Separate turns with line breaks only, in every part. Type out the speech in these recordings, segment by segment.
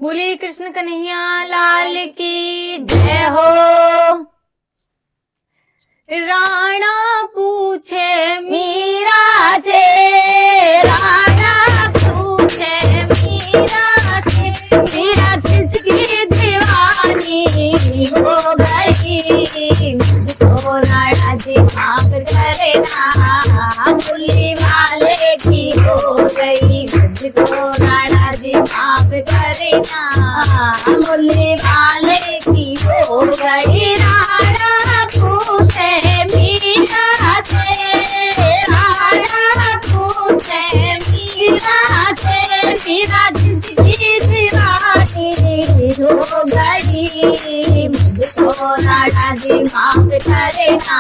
बोलिए कृष्ण कन्हैया लाल की जय हो। राणा पूछे मीरा से, राणा पूछे मीरा से, मीरा किसकी दीवानी हो गई, मुझको राणा जी माफ करे ना, मुरली वाले की हो गई, मुझको राणा जी माफ करे ना, मुरली वाले की हो गई। राणा पूछे मीरा से, राणा पूछे मीरा से, मीरा जिसकी दीवानी हो गई, मुझको राणा जी माफ करे ना,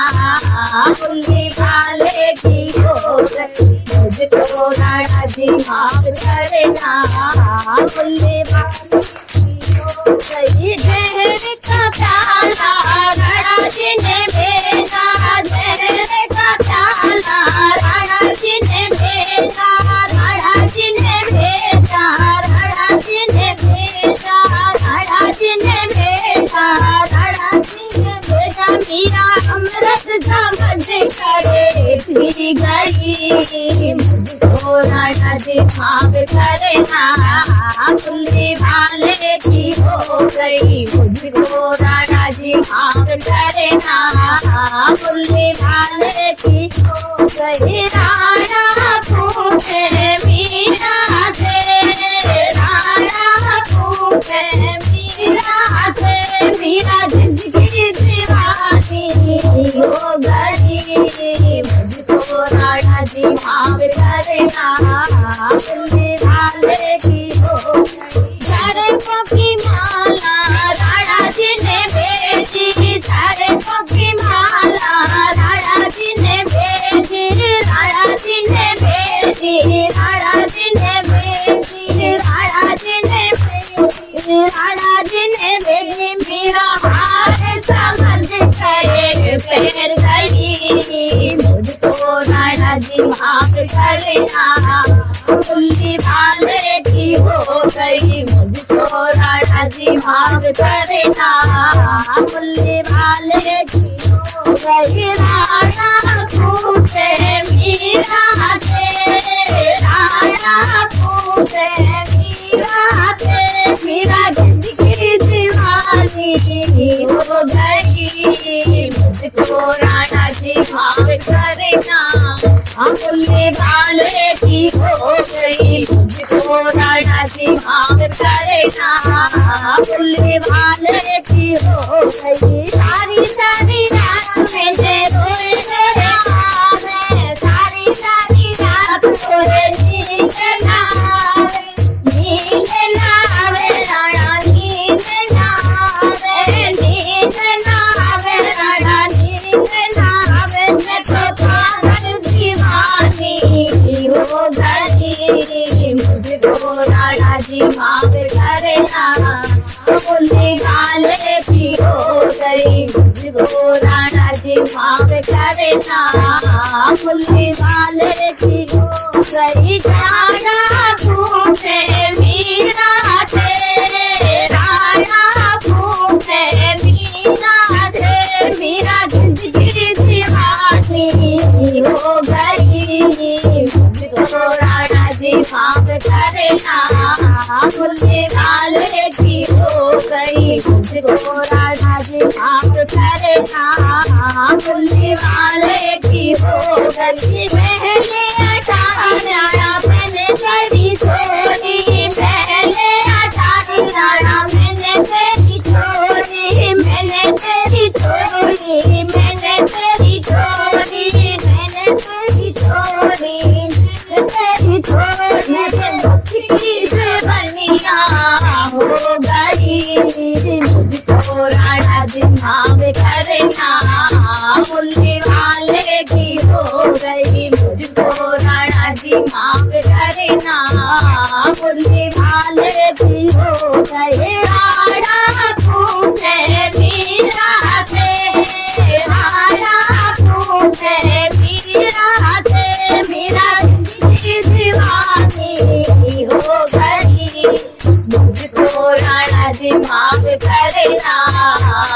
मुरली वाले की हो गई, मुझको राणा जी माफ करे ना, मुरली वाले की हो गई। जहर का प्याला राणा जी ने भेजा, जहर का प्याला राणा जी ने भेजा, राणा जी ने भेजा, राणा जी ने भेजा, राणा जी ने भेजा, राणा जी ने भेजा। मीरा अमृत समझ करे पी गई, मुझको राणा जी माफ करे ना, मुरली वाले की हो गई, मुझको राणा जी माफ करे ना, मुरली वाले की हो गई। राणा पूछे मीरा से, राणा पूछे मीरा से, मीरा जिसकी दीवानी हो गई, मुझको राणा जी माफ करे ना, मुरली वाले की हो गई। सारे की माला राणा जी ने भेजी, सारे की माला राणा जी ने भेजी, राणा जी ने भेजी, राणा जी ने भेजी, राणा जी ने भेजी, राणा जी ने भेजी। मीरा हार समझ करे पैर गई, मुझको राणा जी माफ करे ना, मुरली वाले की हो गई, मुझको राणा जी माफ करे ना, मुरली वाले की हो गई। राणा पूछे मीरा से, राणा पूछे मीरा से, मीरा जिसकी दीवानी हो गई, मुझको राणा जी माफ करे ना, मुरली वाले की हो गई, मुझको राणा जी माफ करे ना, मुरली वाले की हो गई। सारी सारी रात में रोए मैं, सारी सारी रात रोए, नींद ना आवे, नींद ना आवे राणा, नींद ना आवे, नींद ना आवे राणा, नींद ना आवे। मैं तो पागल दीवानी हो गई, मुझको राणा जी माफ करे ना, मुरली वाले की हो गई, मुझको राणा जी माफ करे ना, मुरली वाले की हो गई। राणा पूछे मीरा से, राणा पूछे मीरा से, मीरा जिसकी दीवानी हो गई, मुझको राणा जी माफ करे ना, मुरली वाले की हो गई, मुझको राणा जी माफ करे ना, मुरली वाले की हो गई। पहले अठारह मैंने तेरी छोड़ी, पहले 18 राणा मैंने तेरी छोड़ी, मैंने तेरी छोड़ी, मैंने तेरी छोड़ी, मैंने तेरी छोड़ी, तेरी छोड़ी, बस्ती से बनिया हो गई, मुझको राणा जी माफ करे ना, मुरली वाले की हो गई, मुझको राणा जी माफ करे ना, मुरली वाले की हो गई। राणा पूछे मीरा से, राणा पूछे मीरा से, मीरा जिसकी दीवानी हो गई, मुझको राणा जी माफ करना,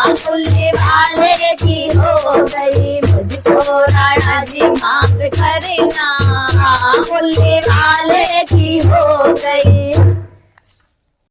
मुल्ले वाले की हो गई, मुझको राणा जी माफ करना, मुल्ले वाले